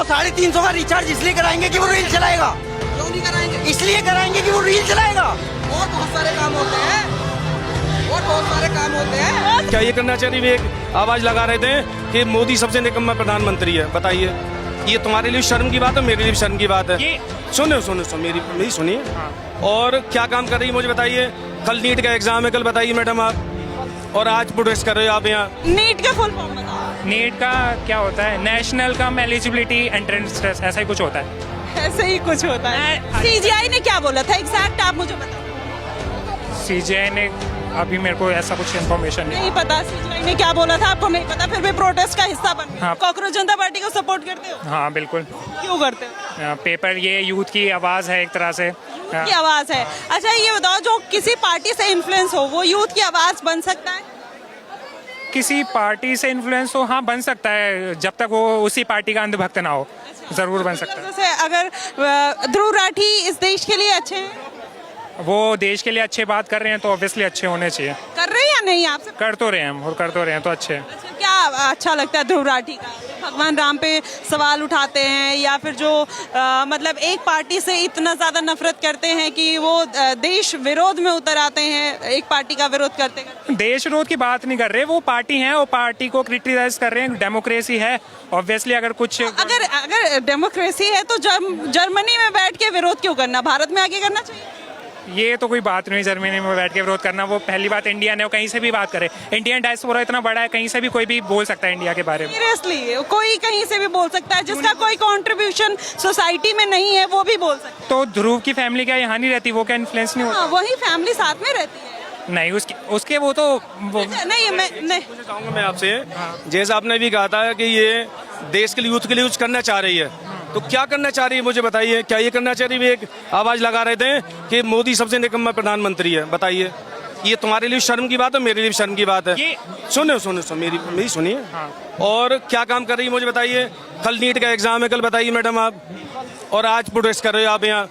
350 का रिचार्ज इसलिए कराएंगे कि वो रील चलाएगा। क्यों नहीं कराएंगे? इसलिए कराएंगे कि वो रील चलाएगा। और बहुत सारे काम होते हैं, और बहुत सारे काम होते हैं। क्या ये करना चाहिए? वे एक आवाज लगा रहे थे कि मोदी सबसे निकम्मा प्रधानमंत्री है। बताइए, ये तुम्हारे लिए शर्म की बात है, मेरे लिए शर्म की बात है। सुनो मेरी सुनिए। और क्या काम कर रही है मुझे बताइए। कल नीट का एग्जाम है, कल बताइए मैडम आप, और आज प्रोटेस्ट कर रहे हो आप यहाँ। नीट का फुल फॉर्म बताओ। नीट का क्या होता है? नेशनल कम एलिजिबिलिटी एंट्रेंस टेस्ट, ऐसा ही कुछ होता है। ऐसे ही कुछ होता है। सीजीआई ने क्या बोला था एग्जैक्ट, आप मुझे बताओ। सीजीआई ने अभी मेरे को ऐसा कुछ इन्फॉर्मेशन नहीं पता सीजीआई ने क्या बोला था, आपको नहीं पता, फिर भी प्रोटेस्ट का हिस्सा बन गए। हाँ। कांग्रेस जनता पार्टी को सपोर्ट करते हो? हाँ बिल्कुल। क्यों करते हो? पेपर ये यूथ की आवाज़ है एक तरह से। की आवाज है। अच्छा ये बताओ, जो किसी पार्टी से इन्फ्लुएंस हो वो यूथ की आवाज बन सकता है? किसी पार्टी से इन्फ्लुएंस हो, हाँ बन सकता है, जब तक वो उसी पार्टी का अंधभक्त ना हो। जरूर बन सकता है। जैसे अगर ध्रुव राठी इस देश के लिए अच्छे हैं, वो देश के लिए अच्छे बात कर रहे हैं तो ऑब्वियसली अच्छे होने चाहिए। कर रहे हैं या नहीं? आपसे कर तो रहे हैं हम, और कर तो रहे हैं तो अच्छे हैं। अच्छा, क्या अच्छा लगता है ध्रुव राठी का? भगवान राम पे सवाल उठाते हैं, या फिर जो मतलब एक पार्टी से इतना ज्यादा नफरत करते हैं कि वो देश विरोध में उतर आते हैं, एक पार्टी का विरोध करते करते। देश विरोध की बात नहीं कर रहे, वो पार्टी है, वो पार्टी को क्रिटिसाइज कर रहे हैं। डेमोक्रेसी है ऑब्वियसली। अगर कुछ अगर डेमोक्रेसी है तो जर्मनी में बैठ के विरोध क्यों करना, भारत में आके करना चाहिए? ये तो कोई बात नहीं जर्मनी में बैठ के विरोध करना। वो पहली बात इंडियन है, वो कहीं से भी बात करे। इंडियन डायस्पोरा इतना बड़ा है, कहीं से भी कोई भी बोल सकता है इंडिया के बारे में। सीरियसली कोई कहीं से भी बोल सकता है, जिसका कोई कंट्रीब्यूशन सोसाइटी में नहीं है वो भी बोल सकता है। तो ध्रुव की फैमिली क्या यहाँ नहीं रहती? वो क्या इन्फ्लुएंस नहीं होता? हाँ, वही फैमिली साथ में रहती है। नहीं, उसके वो तो नहीं मैं चाहूंगा मैं आपसे, जैसा आपने भी कहा था कि ये देश के लिए, यूथ के लिए कुछ करना चाह रही है, तो क्या करना चाह रही है मुझे बताइए। क्या ये करना चाह रही है? वे एक आवाज लगा रहे थे कि मोदी सबसे निकम्मा प्रधानमंत्री है। बताइए, ये तुम्हारे लिए शर्म की बात है, मेरे लिए शर्म की बात है। सुनो मेरी सुनिए। और क्या काम कर रही है मुझे बताइए। कल नीट का एग्जाम है, कल बताइए मैडम आप, और आज प्रोटेस्ट कर रहे हो आप यहाँ।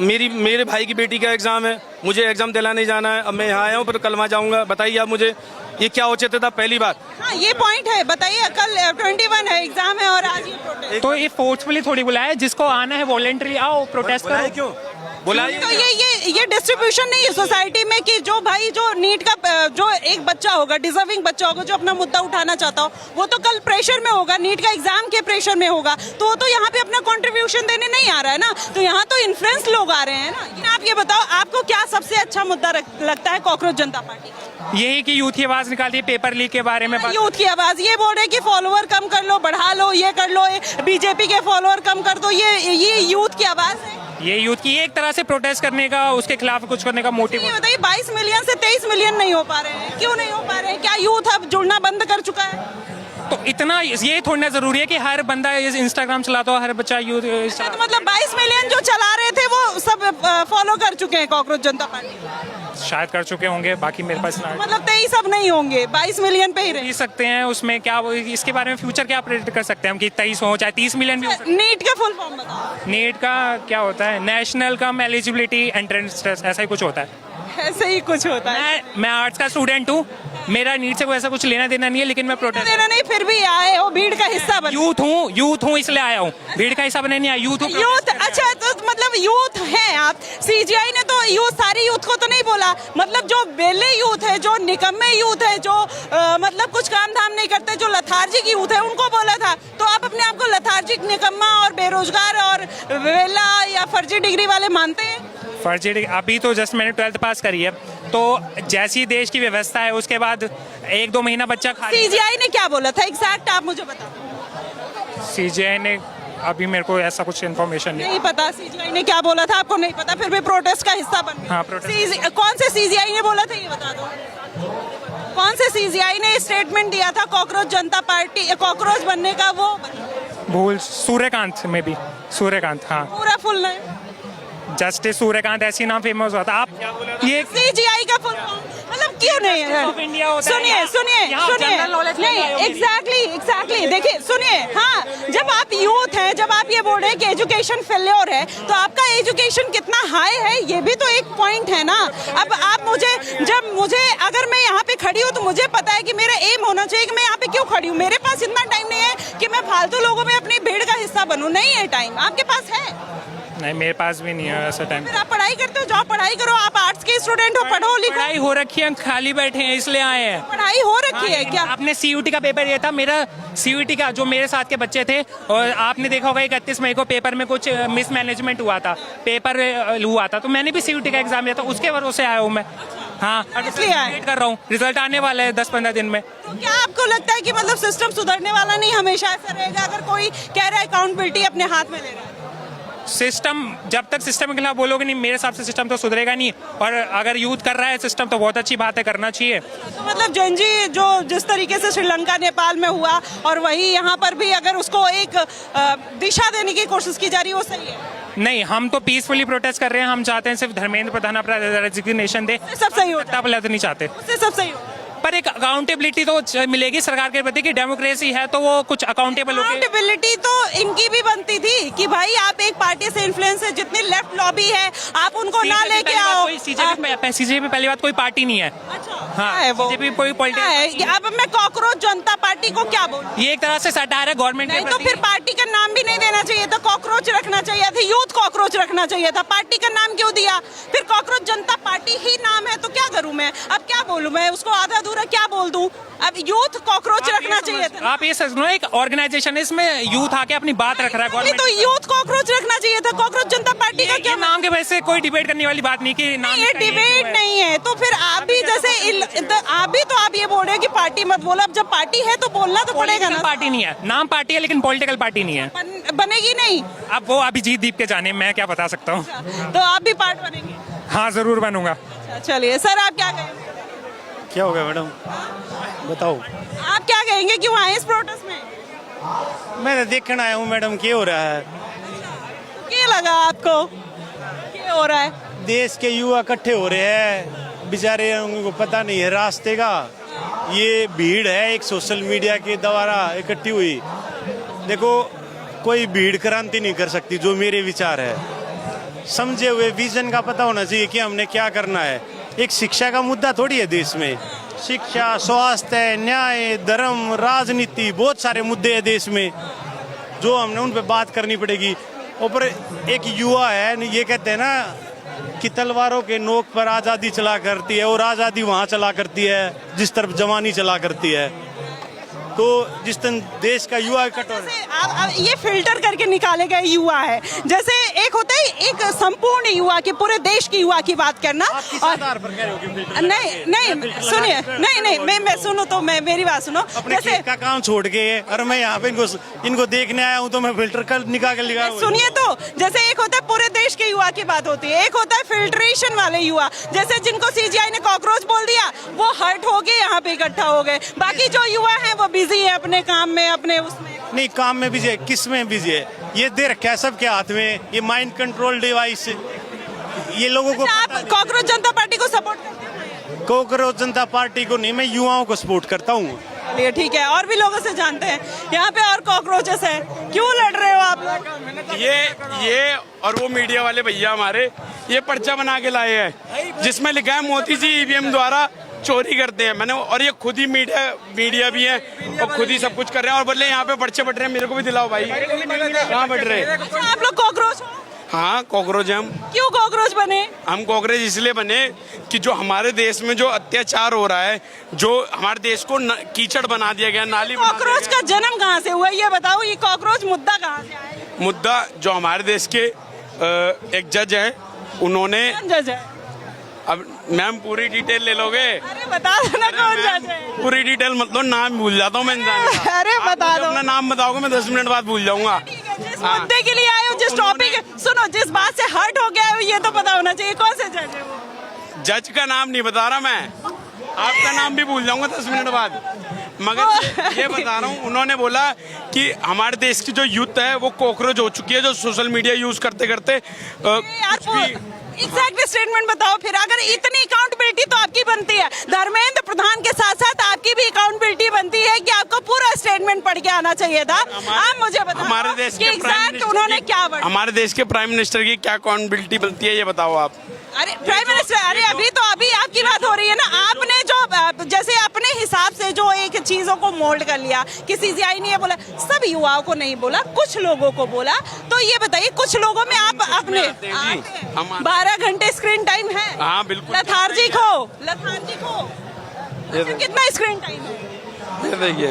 मेरे भाई की बेटी का एग्जाम है, मुझे एग्जाम दिलाने जाना है। अब मैं यहाँ आया हूँ, फिर कल वहाँ जाऊँगा। बताइए आप मुझे, ये क्या औचित्य था? पहली बात। हाँ, ये पॉइंट है। बताइए, कल 21 है एग्जाम है और आज ये प्रोटेस्ट। तो ये फोर्सफुली थोड़ी बुलाया है, जिसको आना है वॉलंटरी आओ, प्रोटेस्ट करो। क्यों बुलाइए? तो ये डिस्ट्रीब्यूशन नहीं है सोसाइटी में कि जो भाई जो नीट का जो एक बच्चा होगा, डिजर्विंग बच्चा होगा, जो अपना मुद्दा उठाना चाहता हो, वो तो कल प्रेशर में होगा, नीट का एग्जाम के प्रेशर में होगा, तो वो तो यहाँ पे अपना कंट्रीब्यूशन देने नहीं आ रहा है ना। तो यहाँ तो इन्फ्लुएंस लोग आ रहे हैं ना। लेकिन आप ये बताओ, आपको क्या सबसे अच्छा मुद्दा लगता है कांग्रेस जनता पार्टी? यही कि यूथ की आवाज निकालती है, पेपर लीक के बारे में। यूथ की आवाज ये बोल रहे कि फॉलोअर कम कर लो, बढ़ा लो, ये कर लो, बीजेपी के फॉलोअर कम कर दो, ये यूथ की आवाज है। ये यूथ की एक तरह से प्रोटेस्ट करने का, उसके खिलाफ कुछ करने का मोटिव। ये बताइए, 22 मिलियन से 23 मिलियन नहीं हो पा रहे हैं, क्यों नहीं हो पा रहे हैं? क्या यूथ अब जुड़ना बंद कर चुका है? तो इतना ये थोड़ी ना जरूरी है कि हर बंदा इंस्टाग्राम चलाता हो, हर बच्चा यूथ। तो मतलब 22 मिलियन जो चला रहे थे वो सब फॉलो कर चुके हैं कांग्रेस जनता पार्टी? शायद कर चुके होंगे, बाकी मेरे पास ना। मतलब 23 अब नहीं होंगे, 22 मिलियन पे ही रह सकते हैं। उसमें क्या, इसके बारे में फ्यूचर क्या प्रेडिक्ट कर सकते हैं हम कि 23 हो चाहे 30 मिलियन भी हो सकते हैं। नीट का फुल फॉर्म बताओ। नीट का क्या होता है? नेशनल कम एलिजिबिलिटी एंट्रेंस टेस्ट, ऐसा ही कुछ होता है। ऐसे ही कुछ होता है। मैं आर्ट्स का स्टूडेंट हूँ, मेरा नीट से कोई ऐसा कुछ लेना देना नहीं है, लेकिन मैं प्रोटेस्ट देना नहीं, फिर भी आए हो, भीड़ का हिस्सा बन। यूथ हूँ इसलिए आया हूँ, भीड़ का हिस्सा बनने नहीं आया। यूथ अच्छा, तो मतलब यूथ है आप। सीजीआई ने तो यूथ, सारी यूथ को तो नहीं बोला, मतलब जो बेले यूथ है, जो निकम्मे यूथ है, जो मतलब कुछ काम धाम नहीं करते, जो लथार्जिक यूथ है, उनको बोला था। तो आप अपने आप को लथार्जिक, निकम्मा और बेरोजगार और वेला या फर्जी डिग्री वाले मानते हैं? फर्जी डिग्री? अभी तो जस्ट मैंने 12th पास करी है, तो जैसी देश की व्यवस्था है उसके बाद 1-2 महीना बच्चा खा। सीजीआई ने क्या बोला था एग्जैक्ट, आप मुझे बताओ। सीजीआई ने अभी मेरे को ऐसा कुछ इन्फॉर्मेशन नहीं पता सीजीआई ने क्या बोला था, आपको नहीं पता, फिर भी प्रोटेस्ट का हिस्सा बन गए। हाँ, प्रोटेस्ट। कौन से सीजीआई ने बोला था ये बता दो। कौन से सीजीआई ने स्टेटमेंट दिया था कांग्रेस जनता पार्टी कांग्रेस बनने का? वो भूल, सूर्यकांत में भी, सूर्यकांत। हाँ, पूरा फुल नेम जस्टिस सूर्यकांत, ऐसी नाम फेमस हुआ था। आप ये सीजीआई का फुल फॉर्म मतलब क्यों नहीं है? सुनिए नहीं, एग्जैक्टली एग्जैक्टली देखिए सुनिए, हाँ, जब आप यूथ हैं, जब आप ये बोल रहे हैं कि एजुकेशन फेल्योर है, तो आपका एजुकेशन कितना हाई है ये भी तो एक पॉइंट है ना। अब आप मुझे अगर मैं यहाँ पे खड़ी हूँ तो मुझे पता है कि मेरा एम होना चाहिए कि मैं यहाँ पे क्यों खड़ी हूँ। मेरे पास इतना टाइम नहीं है कि मैं फालतू लोगों में अपनी भीड़ का हिस्सा बनूं, नहीं है टाइम। आपके पास है? नहीं, मेरे पास भी नहीं है ऐसा टाइम। फिर आप पढ़ाई करते हो, जाओ पढ़ाई करो, आप आर्ट्स के स्टूडेंट हो, पढ़ो लिखो। पढ़ाई हो रखी है, हम खाली बैठे हैं इसलिए आए हैं। पढ़ाई हो रखी है क्या? आपने सीयूटी का पेपर दिया था, मेरा सीयूटी का जो मेरे साथ के बच्चे थे, और आपने देखा होगा 31 मई को पेपर में कुछ मिसमैनेजमेंट हुआ था, पेपर हुआ था, तो मैंने भी सीयूटी का एग्जाम दिया था, उसके भरोसे आया हूँ मैं। हाँ, इसलिए आए। वेट कर रहा हूँ, रिजल्ट आने वाला है 10-15 दिन में। तो क्या आपको लगता है कि मतलब सिस्टम सुधरने वाला नहीं, हमेशा ऐसा रहेगा? अगर कोई कह रहा है अकाउंटेबिलिटी अपने हाथ में ले रहा है, सिस्टम, जब तक सिस्टम के खिलाफ बोलोगे नहीं, मेरे हिसाब से सिस्टम तो सुधरेगा नहीं। और अगर यूथ कर रहा है सिस्टम तो बहुत अच्छी बात है, करना चाहिए। तो मतलब जेनजी जो जिस तरीके से श्रीलंका नेपाल में हुआ, और वही यहाँ पर भी अगर उसको एक दिशा देने की कोशिश की जा रही है, वो सही है? नहीं, हम तो पीसफुली प्रोटेस्ट कर रहे हैं। हम चाहते हैं सिर्फ धर्मेंद्र प्रधान अपना रेजिग्नेशन दे, सब सही होता है, तब नहीं चाहते। उससे सब सही होता है। पर एक अकाउंटेबिलिटी तो मिलेगी सरकार के प्रति कि डेमोक्रेसी है तो वो कुछ अकाउंटेबल हो। अकाउंटेबिलिटी तो इनकी भी बनती थी कि भाई आप एक पार्टी से इन्फ्लुएंस है, जितनी लेफ्ट लॉबी है आप उनको ना लेके आओ। सीजेपी पहली बात कोई पार्टी नहीं है। अच्छा, हाँ, है वो। बीजेपी कोई पॉलिटिक्स। अब मैं कॉकरोच जनता पार्टी को क्या बोलूं? ये एक तरह से सटायर है गवर्नमेंट नहीं, तो फिर पार्टी का नाम भी नहीं देना चाहिए था, कॉकरोच रखना चाहिए था, यूथ कॉकरोच रखना चाहिए था। पार्टी का नाम क्यों दिया? फिर कॉकरोच जनता पार्टी ही नाम है तो क्या करूं मैं? अब क्या बोलूं मैं उसको? आधा अधूरा क्या बोल दूं? अब यूथ कॉकरोच रखना चाहिए था। आप ये समझो, एक ऑर्गेनाइजेशन है, इसमें यूथ आके अपनी बात रख रहा है गवर्नमेंट। तो यूथ कॉकरोच रखना चाहिए था। कॉकरोच जनता पार्टी का क्या नाम के वजह से कोई डिबेट करने वाली बात नहीं कि नाम ये डिबेट नहीं है। तो फिर आप भी जैसे आप ये बोल रहे हैं कि पार्टी मत बोलो। अब जब पार्टी है तो बोलना तो पड़ेगा ना। पार्टी नहीं है, नाम पार्टी है लेकिन पॉलिटिकल पार्टी नहीं है। बनेगी नहीं। अब वो अभी जीत दीप के जाने, मैं क्या बता सकता हूँ। तो आप भी पार्ट बनेंगे? हाँ, जरूर बनूंगा। चलिए सर, आप क्या कहेंगे? क्या हो गया मैडम, बताओ। आप क्या कहेंगे, क्यों आए इस प्रोटेस्ट में? मैं देखने आया हूँ मैडम, क्या हो रहा है। क्या लगा आपको क्या हो रहा है? देश के युवा इकट्ठे हो रहे हैं, बेचारे उनको पता नहीं है रास्ते का। ये भीड़ है एक सोशल मीडिया के द्वारा इकट्ठी हुई। देखो, कोई भीड़ क्रांति नहीं कर सकती, जो मेरे विचार है। समझे हुए विजन का पता होना चाहिए कि हमने क्या करना है। एक शिक्षा का मुद्दा थोड़ी है देश में। शिक्षा, स्वास्थ्य, न्याय, धर्म, राजनीति, बहुत सारे मुद्दे हैं देश में जो हमने उन पे बात करनी पड़ेगी। ऊपर एक युवा है, ये कहते हैं ना कि तलवारों के नोक पर आज़ादी चला करती है, और आज़ादी वहाँ चला करती है जिस तरफ जवानी चला करती है। तो जिस दिन देश का युवा इकट्ठा हो, आप ये फिल्टर करके निकाले गए युवा है। जैसे एक होता है एक संपूर्ण युवा की, पूरे देश की युवा की बात करना। और नहीं सुनिए, नहीं मैं सुनो तो मेरी बात सुनो। अपने खेत का काम छोड़ के और मैं यहाँ पे इनको देखने आया हूँ, तो मैं फिल्टर कर निकाल के लिखा। सुनिए तो, जैसे एक होता है पूरे देश के युवा की बात होती है, एक होता है फिल्ट्रेशन वाले युवा। जैसे जिनको सीजीआई ने कॉकरोच बोल दिया, वो हर्ट हो गए, यहाँ पे इकट्ठा हो गए। बाकी जो युवा है वो बिजी है अपने काम में, अपने उसमें। नहीं, काम में बिजी है, किस में बिजी है? ये दे रखा है सबके हाथ में, ये माइंड कंट्रोल डिवाइस। ये लोगों को आप कॉकरोच जनता पार्टी को सपोर्ट करते हैं? कॉकरोच जनता पार्टी को नहीं, मैं युवाओं को सपोर्ट करता हूँ। चलिए ठीक है, और भी लोगों से जानते हैं। यहाँ पे और कॉकरोचेस है, क्यों लड़ रहे हो आप लोग? ये और वो मीडिया वाले भैया हमारे ये पर्चा बना के लाए हैं जिसमें लिखा है मोदी जी ईवीएम द्वारा चोरी करते हैं। मैंने, और ये खुद ही मीडिया भी है और खुद ही सब कुछ कर रहे हैं, और बोले यहाँ पे पर्चे बट रहे हैं। मेरे को भी दिलाओ भाई, कहाँ बट रहे? आप लोग कॉकरोच हो? हाँ, कॉकरोच हम। क्यों कॉकरोच बने? हम कॉकरोच इसलिए बने कि जो हमारे देश में जो अत्याचार हो रहा है, जो हमारे देश को कीचड़ बना दिया गया, नाली बना दिया कॉकरोच का जन्म कहाँ से हुआ, ये बताओ। ये कॉकरोच मुद्दा कहाँ से आया? मुद्दा जो हमारे देश के एक जज है, उन्होंने। जज है? अब मैम पूरी डिटेल ले लोगे? अरे बता दो ना कौन जज है। पूरी डिटेल मतलब नाम भूल जाता हूँ मैं इंसान का। अरे बता दो। अपना नाम बताओगे मैं 10 मिनट बाद भूल जाऊंगा। जिस मुद्दे के लिए आए हो, जिस टॉपिक, सुनो, जिस बात से हर्ट हो गया हो, ये तो पता होना चाहिए कौन से जज है वो। जज का नाम नहीं बता रहा मैं, आपका नाम भी भूल जाऊंगा 10 मिनट बाद। मगर ये बता रहा हूँ, उन्होंने बोला कि हमारे देश की जो यूथ है वो कॉकरोच हो चुकी है, जो सोशल मीडिया यूज करते करते कुछ भी। एग्जैक्ट स्टेटमेंट बताओ फिर। अगर इतनी अकाउंटेबिलिटी तो आपकी बनती है, धर्मेंद्र प्रधान के साथ साथ आपकी भी अकाउंटेबिलिटी बनती है कि आपको पूरा स्टेटमेंट पढ़ के आना चाहिए था। आप मुझे बताओ हमारे देश के एग्जैक्ट उन्होंने क्या वर्ड, हमारे देश के प्राइम मिनिस्टर की क्या अकाउंटेबिलिटी बनती है, ये बताओ आप। अरे प्राइम मिनिस्टर, अरे अभी आपकी बात हो रही है ना। आपने जो जैसे अपने हिसाब से जो एक चीजों को मोल्ड कर लिया कि सीजीआई ने ये बोला, सब युवाओं को नहीं बोला, कुछ लोगों को बोला। तो ये बताइए कुछ लोगों में आप अपने 12 घंटे स्क्रीन टाइम है। हाँ बिल्कुल। लथार्जिक हो अच्छा, कितना स्क्रीन टाइम है ये देखिए,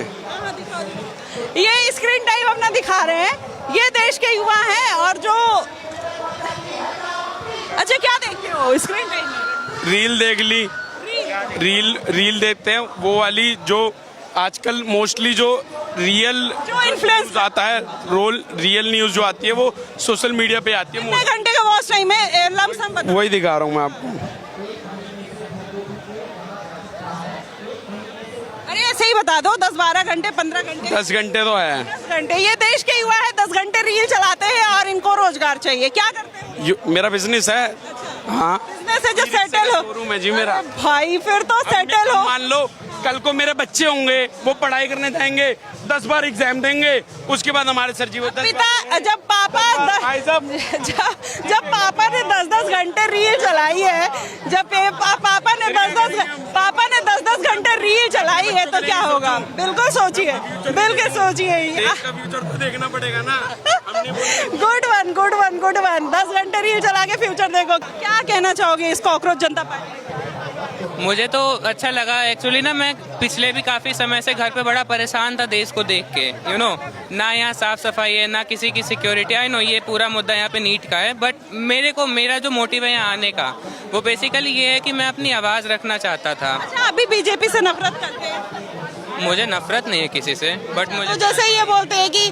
ये स्क्रीन टाइम अपना दिखा रहे हैं। ये देश के युवा हैं और जो अच्छा क्या देखते हो स्क्रीन टाइम में? रील देख ली, रील देखते हैं वो वाली जो आजकल मोस्टली जो रियल जो इन्फ्लुएंस आता है, रियल न्यूज जो आती है वो सोशल मीडिया पे आती है। कितने घंटे का वॉच टाइम है लमसम बताओ। वही दिखा रहा हूँ मैं आपको। अरे ऐसे ही बता दो, 10-12 घंटे 15 घंटे 10 घंटे तो है। 10 घंटे। ये देश के युवा है, 10 घंटे रील चलाते हैं और इनको रोजगार चाहिए। क्या करते हैं? मेरा बिजनेस है। हाँ, बिजनेस है जो सेटल हो। शोरूम है जी मेरा। भाई फिर तो सेटल हो। मान लो कल को मेरे बच्चे होंगे, वो पढ़ाई करने जाएंगे, 10 बार एग्जाम देंगे, उसके बाद हमारे सर जी वो पिता जब पापा जब पापा ने 10-10 घंटे रील चलाई है, जब पापा ने 10-10 घंटे रील चलाई है तो क्या होगा? बिल्कुल सोचिए। देश का फ्यूचर तो देखना पड़ेगा ना। गुड वन 10 घंटे रील चला के फ्यूचर देखो। क्या कहना चाहोगे इस कॉकरोच जनता पार्टी? मुझे तो अच्छा लगा एक्चुअली ना। मैं पिछले भी काफ़ी समय से घर पे बड़ा परेशान था देश को देख के, यू नो, ना यहाँ साफ सफाई है, ना किसी की सिक्योरिटी। आई नो ये पूरा मुद्दा यहाँ पे नीट का है, बट मेरा जो मोटिव है यहाँ आने का वो बेसिकली ये है कि मैं अपनी आवाज़ रखना चाहता था। अच्छा, अभी बीजेपी से नफरत करते हैं? मुझे नफरत नहीं है किसी से, बट मुझे तो जैसे ये बोलते हैं कि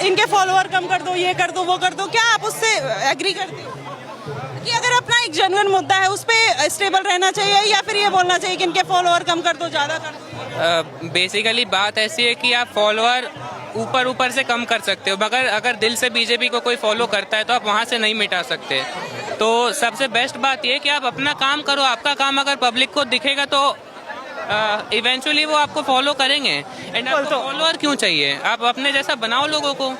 इनके फॉलोअर कम कर दो, ये कर दो, वो कर दो, क्या आप उससे एग्री करते हो कि अगर अपना एक जेन्युइन मुद्दा है उस पे स्टेबल रहना चाहिए, या फिर ये बोलना चाहिए कि इनके फॉलोअर कम कर दो, ज्यादा कर दो? बेसिकली बात ऐसी है कि आप फॉलोअर ऊपर से कम कर सकते हो, मगर अगर दिल से बीजेपी को कोई फॉलो करता है तो आप वहाँ से नहीं मिटा सकते। तो सबसे बेस्ट बात ये कि आप अपना काम करो। आपका काम अगर पब्लिक को दिखेगा तो इवेंचुअली वो आपको फॉलो करेंगे। एंड आपको फॉलोअर क्यों चाहिए? आप अपने जैसा बनाओ लोगों को।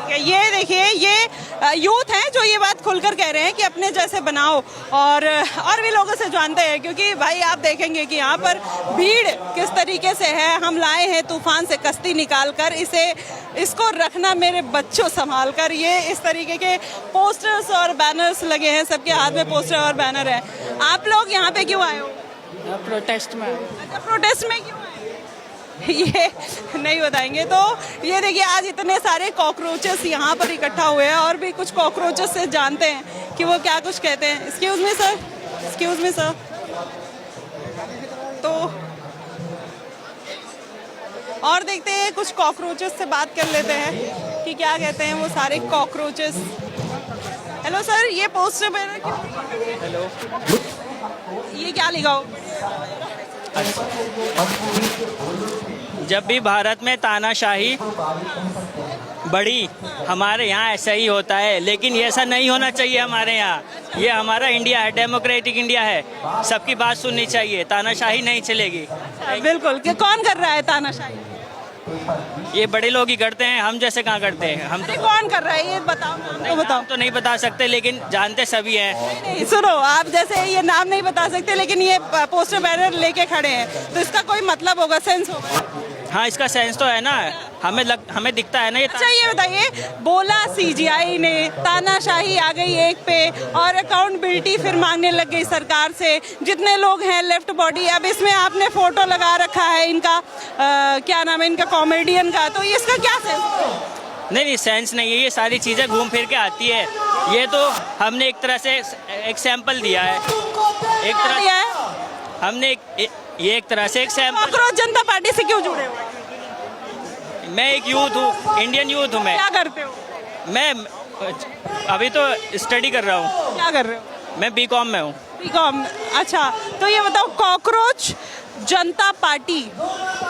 ये देखिए, ये यूथ हैं जो ये बात खुलकर कह रहे हैं कि अपने जैसे बनाओ, और भी लोगों से जानते हैं, क्योंकि भाई आप देखेंगे कि यहाँ पर भीड़ किस तरीके से है। हम लाए हैं तूफान से कश्ती निकाल कर, इसको रखना मेरे बच्चों संभाल कर। ये इस तरीके के पोस्टर्स और बैनर्स लगे हैं, सबके हाथ में पोस्टर और बैनर है। आप लोग यहाँ पे क्यों आए हो? प्रोटेस्ट में। अच्छा, प्रोटेस्ट में क्यों आए? ये नहीं बताएंगे। तो ये देखिए, आज इतने सारे कॉकरोचेस यहाँ पर इकट्ठा हुए हैं, और भी कुछ कॉकरोचेस से जानते हैं कि वो क्या कुछ कहते हैं। Excuse me sir. तो और देखते हैं, कुछ कॉकरोचेस से बात कर लेते हैं कि क्या कहते हैं वो सारे कॉकरोचेस। हेलो सर, ये पोस्टर बैनर क्यों? हेलो, ये क्या लिखा हो? जब भी भारत में तानाशाही बढ़ी, हमारे यहाँ ऐसा ही होता है, लेकिन ये ऐसा नहीं होना चाहिए हमारे यहाँ। ये हमारा इंडिया है, डेमोक्रेटिक इंडिया है, सबकी बात सुननी चाहिए, तानाशाही नहीं चलेगी। बिल्कुल। कि कौन कर रहा है तानाशाही? ये बड़े लोग ही करते हैं, हम जैसे कहाँ करते हैं। हम तो कौन कर रहा है ये बताओ, तो बताओ। तो नहीं बता सकते, लेकिन जानते सभी हैं। नहीं, सुनो, आप जैसे ये नाम नहीं बता सकते, लेकिन ये पोस्टर बैनर लेके खड़े हैं, तो इसका कोई मतलब होगा, सेंस होगा। हाँ, इसका सेंस तो है ना, हमें दिखता है ना ये। अच्छा, ये बताइए, बोला सीजीआई ने, तानाशाही आ गई एक पे, और अकाउंटेबिलिटी फिर मांगने लग गई सरकार से। जितने लोग हैं लेफ्ट बॉडी, अब इसमें आपने फोटो लगा रखा है इनका, क्या नाम है इनका, कॉमेडियन का, तो इसका क्या सेंस? नहीं, सेंस नहीं है। ये सारी चीजें घूम फिर के आती है। ये तो हमने एक तरह से एक सैंपल दिया है, एक तरह दिया है। हमने ये एक तरह से एक सैंपल। कॉकरोच जनता पार्टी से क्यों जुड़े हो? मैं एक यूथ हूँ, इंडियन यूथ हूँ मैं। क्या करते हो? मैं अभी तो स्टडी कर रहा हूँ। क्या कर रहे हो? मैं बीकॉम में हूँ। बीकॉम, अच्छा। तो ये बताओ, कॉकरोच जनता पार्टी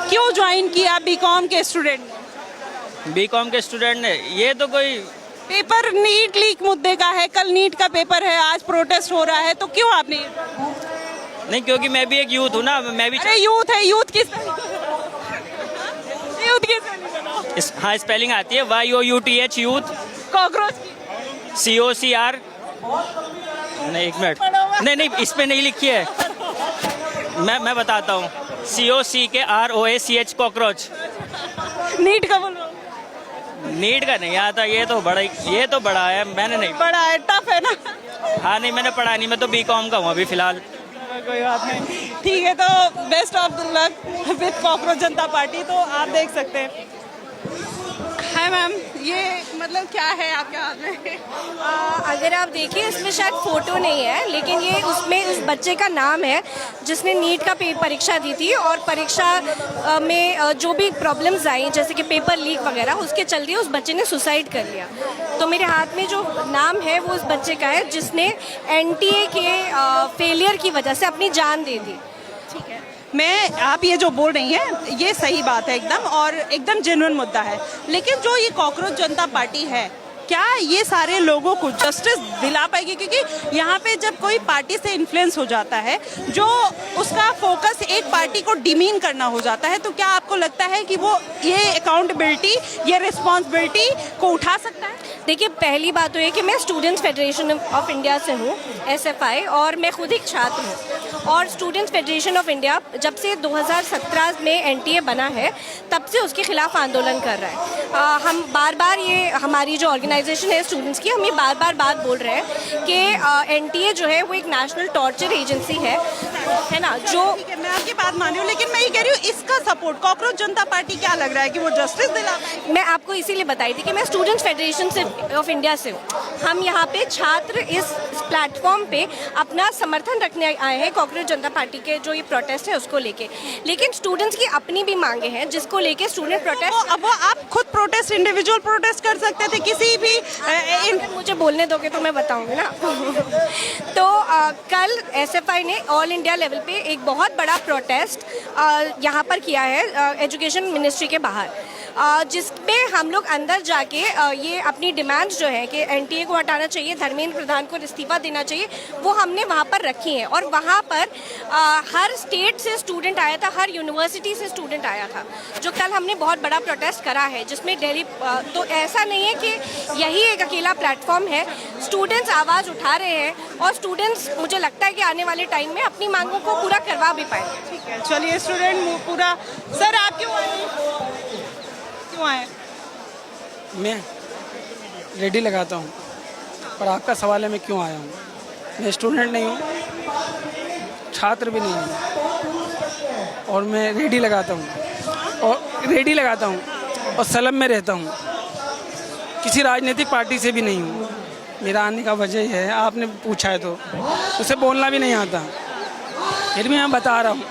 क्यों ज्वाइन किया बीकॉम के स्टूडेंट? बीकॉम के स्टूडेंट ने, ये तो कोई पेपर नीट लीक मुद्दे का है, कल नीट का पेपर है, आज प्रोटेस्ट हो रहा है, तो क्यों आपने नहीं, क्योंकि मैं भी एक यूथ हूँ ना, मैं भी अरे यूथ है, यूथ किस यूथ किस हाँ स्पेलिंग आती है YOUTH यूथ, कॉकरोच COCR, नहीं एक मिनट, नहीं इस पे नहीं लिखी है, मैं बताता हूँ, COCKROACH कॉकरोच। नीट का बोलो, नीट का नहीं आता, ये तो बड़ा है, मैंने नहीं, बड़ा है, टफ है ना। हाँ नहीं मैंने पढ़ा नहीं, मैं तो BCom का हूँ अभी फिलहाल। कोई बात नहीं, ठीक है, तो best of the luck with cockroach Janata party. तो आप देख सकते हैं। हाय मैम, ये मतलब क्या है आपके हाथ में? अगर आप देखिए इसमें शायद फोटो नहीं है, लेकिन ये उसमें उस बच्चे का नाम है जिसने नीट का परीक्षा दी थी, और परीक्षा में जो भी प्रॉब्लम्स आई जैसे कि पेपर लीक वगैरह, उसके चलते उस बच्चे ने सुसाइड कर लिया। तो मेरे हाथ में जो नाम है वो उस बच्चे का है जिसने NTA के फेलियर की वजह से अपनी जान दे दी। ठीक है, मैं आप ये जो बोल रही हैं ये सही बात है एकदम, और एकदम जेन्युइन मुद्दा है। लेकिन जो ये कॉकरोच जनता पार्टी है, क्या ये सारे लोगों को जस्टिस दिला पाएगी? क्योंकि यहाँ पे जब कोई पार्टी से इन्फ्लुएंस हो जाता है, जो उसका फोकस एक पार्टी को डिमीन करना हो जाता है, तो क्या आपको लगता है कि वो ये अकाउंटेबिलिटी, ये रिस्पॉन्सिबिलिटी को उठा सकता है? देखिए, पहली बात तो ये कि मैं स्टूडेंट्स फेडरेशन ऑफ इंडिया से हूँ, SFI, और मैं खुद एक छात्र हूँ। और स्टूडेंट्स फेडरेशन ऑफ इंडिया जब से 2017 में NTA बना है, तब से उसके खिलाफ आंदोलन कर रहा है। हम बार बार ये हमारी जो ऑर्गेनाइजेशन है स्टूडेंट्स की, हम ये बार बार बात बोल रहे हैं कि NTA जो है वो एक नेशनल टॉर्चर एजेंसी है ना, जो ठीक है, मैं आपकी बात मान रही हूँ, लेकिन मैं ये कह रही हूँ इसका सपोर्ट कॉकरोच जनता पार्टी क्या लग रहा है कि वो जस्टिस दिला पाएगी? मैं आपको इसीलिए बताई थी कि मैं स्टूडेंट्स फेडरेशन से ऑफ इंडिया से हूँ। हम यहाँ पे छात्र इस प्लेटफॉर्म पे अपना समर्थन रखने आए हैं कॉकरोच जनता पार्टी के जो ये प्रोटेस्ट है उसको लेके, लेकिन स्टूडेंट्स की अपनी भी मांगे हैं जिसको लेके स्टूडेंट प्रोटेस्ट। अब वो आप खुद प्रोटेस्ट, इंडिविजुअल प्रोटेस्ट कर सकते थे किसी भी मुझे बोलने दोगे तो मैं बताऊंगी ना। तो कल SFI ने ऑल इंडिया लेवल पे एक बहुत बड़ा प्रोटेस्ट यहाँ पर किया है एजुकेशन मिनिस्ट्री के बाहर, जिसमें हम लोग अंदर जाके ये अपनी डिमांड्स जो है कि NTA को हटाना चाहिए, धर्मेंद्र प्रधान को इस्तीफा देना चाहिए, वो हमने वहाँ पर रखी हैं। और वहाँ पर हर स्टेट से स्टूडेंट आया था, हर यूनिवर्सिटी से स्टूडेंट आया था, जो कल हमने बहुत बड़ा प्रोटेस्ट करा है, जिसमें दिल्ली तो ऐसा नहीं है कि यही एक अकेला प्लेटफॉर्म है, स्टूडेंट्स आवाज़ उठा रहे हैं, और स्टूडेंट्स मुझे लगता है कि आने वाले टाइम में अपनी मांगों को पूरा करवा भी पाएंगे। ठीक है, चलिए स्टूडेंट पूरा। सर आप क्यों आए? मैं रेडी लगाता हूँ, पर आपका सवाल है मैं क्यों आया हूँ। मैं स्टूडेंट नहीं हूँ, छात्र भी नहीं हूँ, और मैं रेडी लगाता हूँ और सलम में रहता हूँ, किसी राजनीतिक पार्टी से भी नहीं हूँ। मेरा आने का वजह यह है, आपने पूछा है तो उसे बोलना भी नहीं आता, फिर भी मैं बता रहा हूँ।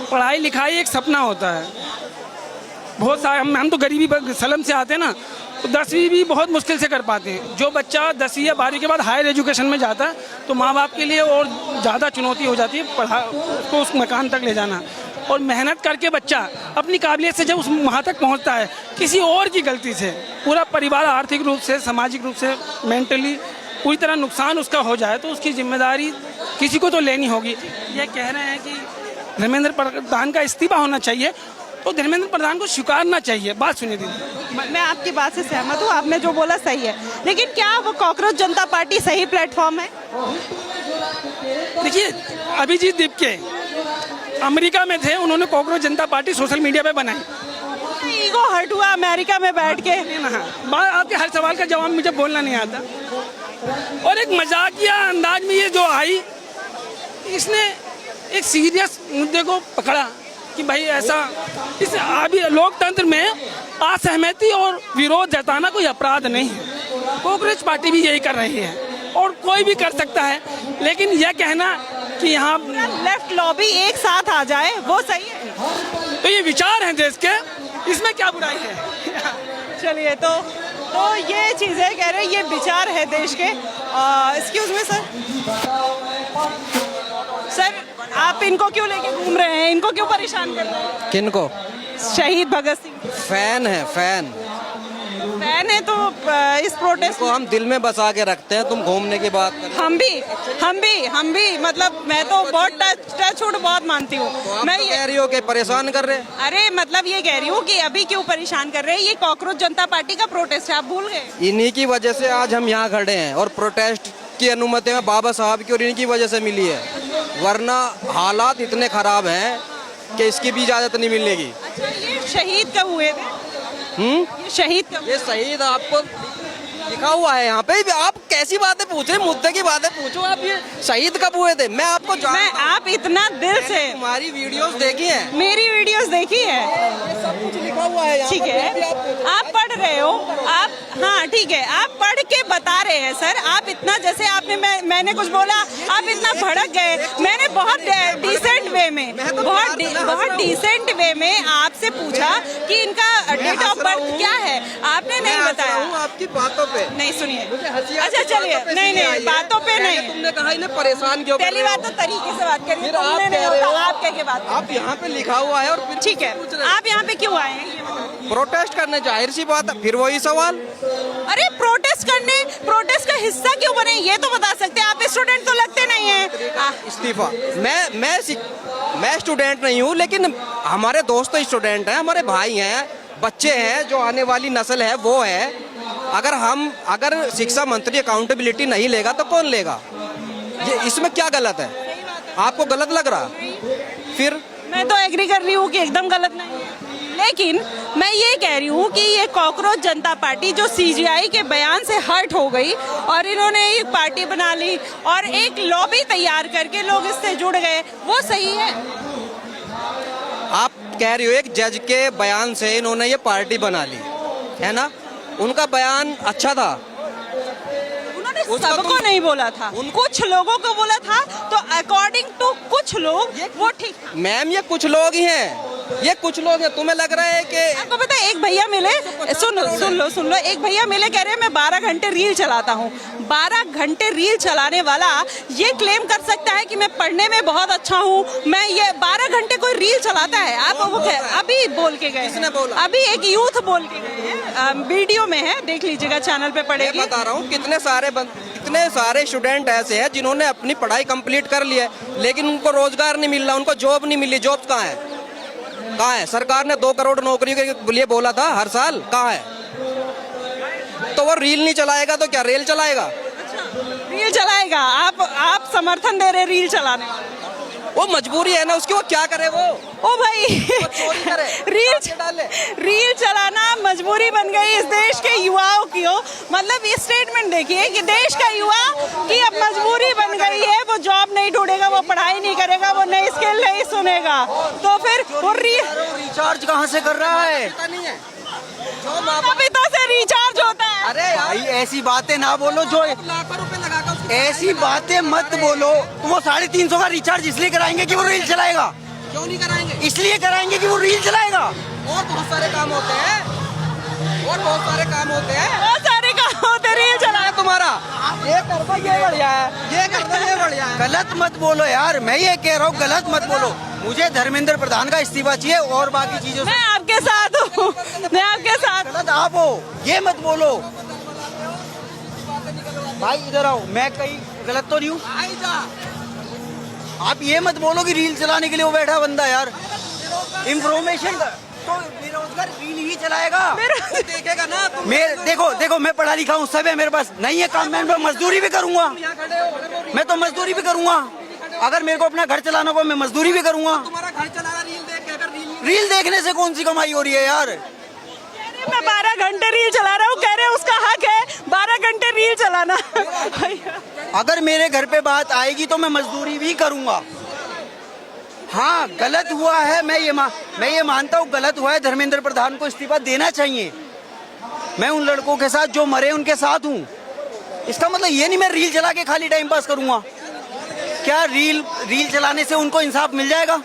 पढ़ाई लिखाई एक सपना होता है, बहुत सारे हम तो गरीबी सलम से आते हैं ना, तो 10वीं भी बहुत मुश्किल से कर पाते हैं। जो बच्चा 10वीं या 12वीं के बाद हायर एजुकेशन में जाता है तो माँ बाप के लिए और ज़्यादा चुनौती हो जाती है पढ़ा उसको उस मकान तक ले जाना। और मेहनत करके बच्चा अपनी काबिलियत से जब उस वहाँ तक पहुँचता है, किसी और की गलती से पूरा परिवार आर्थिक रूप से, सामाजिक रूप से, मेंटली पूरी तरह नुकसान उसका हो जाए, तो उसकी जिम्मेदारी किसी को तो लेनी होगी। ये कह रहे हैं कि धर्मेंद्र प्रधान का इस्तीफा होना चाहिए, तो धर्मेंद्र प्रधान को स्वीकारना चाहिए। बात सुनिए दीदी, मैं आपकी बात से सहमत हूँ, आपने जो बोला सही है, लेकिन क्या वो कॉकरोच जनता पार्टी सही प्लेटफॉर्म है? देखिए, अभिजीत दीपके अमेरिका में थे, उन्होंने कॉकरोच जनता पार्टी सोशल मीडिया पे बनाई। ईगो हर्ट हुआ अमेरिका में बैठ के। आपके हर सवाल का जवाब मुझे बोलना नहीं आता, और एक मजाकिया अंदाज में ये जो आई, इसने एक सीरियस मुद्दे को पकड़ा कि भाई ऐसा, इस अभी लोकतंत्र में असहमति और विरोध जताना कोई अपराध नहीं है। कांग्रेस पार्टी भी यही कर रही है और कोई भी कर सकता है, लेकिन यह कहना कि यहाँ लेफ्ट लॉबी एक साथ आ जाए वो सही है। तो ये विचार हैं देश के, इसमें क्या बुराई है? चलिए, तो ये चीज़ें कह रहे हैं, ये विचार है देश के। एक्सक्यूज मी सर, आप इनको क्यों लेके घूम रहे हैं, इनको क्यों परेशान कर रहे हैं? किनको? शहीद भगत सिंह फैन है फैन फैन है तो इस प्रोटेस्ट को हम दिल में बसा के रखते हैं। तुम घूमने की बात कर हम भी मतलब मैं तो बहुत टच वुड बहुत मानती हूँ। मैं तो कह रही हो कि परेशान कर रहे हैं। अरे मतलब ये कह रही हूँ कि अभी क्यों परेशान कर रहे हैं, ये कॉकरोच जनता पार्टी का प्रोटेस्ट है, आप भूल गए। इन्हीं की वजह से आज हम यहाँ खड़े हैं और प्रोटेस्ट की अनुमति में बाबा साहब की और इन्हीं की वजह से मिली है, वरना हालात इतने खराब हैं कि इसकी भी इजाजत नहीं मिलेगी। अच्छा, ये शहीद कब हुए थे? ये शहीद कब? ये शहीद आपको लिखा हुआ है यहाँ पे। आप कैसी बातें पूछ रहे, मुद्दे की बातें पूछो। आप ये शहीद कब हुए थे मैं आपको आप इतना दिल से तुम्हारी वीडियोस देखी है, मेरी वीडियोस देखी है, ये सब कुछ लिखा हुआ है। ठीक है, आप पढ़ रहे हो, आप हाँ ठीक है, आप पढ़ के बता रहे हैं सर। आप इतना जैसे आपने मैंने कुछ बोला आप इतना भड़क गए। मैंने बहुत डिसेंट वे में बहुत डिसेंट वे में आपसे पूछा कि इनका डेट ऑफ बर्थ क्या है, आपने नहीं बताया। आपकी बातों पे नहीं सुनिए, अच्छा चलिए, नहीं बातों पे नहीं, तुमने कहा इन्हें परेशान क्यों कर पहली रहे हो? बात तो तरीके से बात करिए, फिर आप तुमने नहीं कह रहे होता, हो, आप कह के बात। आप यहाँ पे लिखा हुआ है और फिर ठीक है, आप यहाँ पे क्यों आए हैं ये बताइए। प्रोटेस्ट करने, जाहिर सी बात है। फिर वही सवाल, अरे प्रोटेस्ट प्रोटेस्ट का हिस्सा क्यों बने ये तो बता सकते हैं। आप स्टूडेंट तो लगते नहीं हैं। इस्तीफा। मैं स्टूडेंट नहीं हूँ, लेकिन हमारे दोस्त तो स्टूडेंट हैं, हमारे भाई हैं, बच्चे हैं, जो आने वाली नस्ल है वो है। अगर शिक्षा मंत्री अकाउंटेबिलिटी नहीं लेगा तो कौन लेगा? ये इसमें क्या गलत है? आपको गलत लग रहा? फिर मैं तो एग्री कर रही हूँ कि एकदम गलत नहीं है, लेकिन मैं ये कह रही हूँ कि ये कॉकरोच जनता पार्टी जो सीजीआई के बयान से हर्ट हो गई और इन्होंने एक पार्टी बना ली और एक लॉबी तैयार करके लोग इससे जुड़ गए, वो सही है? आप कह रही हो एक जज के बयान से इन्होंने ये पार्टी बना ली है ना? उनका बयान अच्छा था, उन्होंने सबको नहीं बोला था, कुछ लोगों को बोला था, तो अकॉर्डिंग टू कुछ लोग वो ठीक था। मैम ये कुछ लोग ही हैं, ये कुछ लोग हैं। तुम्हें लग रहा है कि आपको पता है एक भैया मिले, सुन लो, एक भैया मिले कह रहे हैं मैं 12 घंटे रील चलाता हूँ। 12 घंटे रील चलाने वाला ये क्लेम कर सकता है कि मैं पढ़ने में बहुत अच्छा हूँ, मैं ये 12 घंटे कोई रील चलाता है? आप वो अभी बोल के गए, अभी एक यूथ बोल के गए हैं, वीडियो में है, देख लीजिएगा, चैनल पे पड़ेगी। बता रहा हूँ कितने सारे स्टूडेंट ऐसे हैं जिन्होंने अपनी पढ़ाई कंप्लीट कर ली है, लेकिन उनको रोजगार नहीं मिल रहा, उनको जॉब नहीं मिली। जॉब कहाँ है? सरकार ने 2 करोड़ नौकरी के लिए बोला था हर साल, कहाँ है? तो वो रील नहीं चलाएगा तो क्या रेल चलाएगा? रील चलाएगा। आप समर्थन दे रहे रील चलाने वाले? वो मजबूरी है ना उसकी, वो क्या करे वो? ओ भाई रील चलाना मजबूरी बन गई इस देश के युवाओं की हो। मतलब ये स्टेटमेंट देखिए कि देश का युवा की अब मजबूरी बन गई है, वो जॉब नहीं ढूंढेगा, वो पढ़ाई नहीं करेगा, वो नई स्किल नहीं सुनेगा, तो फिर वो रिचार्ज कहाँ से कर रहा है? पिता से रिचार्ज होता है। अरे भाई ऐसी बातें ना बोलो, जो ऐसी बातें मत बोलो। वो 350 का रिचार्ज इसलिए कराएंगे कि वो रील चलाएगा। क्यों नहीं कराएंगे? इसलिए कराएंगे कि वो रील चलाएगा। और बहुत सारे काम होते हैं, बहुत सारे काम होते रील चलाए तुम्हारा। ये कर दो, ये बढ़िया है, ये कर दो, ये बढ़िया है। गलत मत बोलो यार, मैं ये कह रहा हूँ गलत मत बोलो। मुझे धर्मेंद्र प्रधान का इस्तीफा चाहिए और बाकी चीजों मैं आपके साथ हूँ, मैं आपके साथ। गलत आप हो, ये मत बोलो भाई। इधर आओ, मैं कहीं गलत तो नहीं हूँ? आप ये मत बोलो कि रील चलाने के लिए वो बैठा बंदा यार। इंफॉर्मेशन तो बेरोजगार रील ही चलाएगा, देखेगा ना। देखो मैं पढ़ा लिखा हूँ, सब है मेरे पास, नहीं है काम, मैं मजदूरी भी करूंगा। मैं तो मजदूरी भी करूंगा, अगर मेरे को अपना घर चलाना हो मैं मजदूरी भी करूंगा। तुम्हारा घर चलाना रील देखने से कौन सी कमाई हो रही है यार? मैं 12 घंटे रील चला रहा हूँ, कह रहे हैं उसका हक है 12 घंटे रील चलाना। अगर मेरे घर पे बात आएगी तो मैं मजदूरी भी करूंगा। हाँ गलत हुआ है, मैं ये मानता हूँ गलत हुआ है। धर्मेंद्र प्रधान को इस्तीफा देना चाहिए। मैं उन लड़कों के साथ जो मरे उनके साथ हूँ। इसका मतलब ये नहीं मैं रील चला के खाली टाइम पास करूंगा। क्या रील चलाने से उनको इंसाफ मिल जाएगा?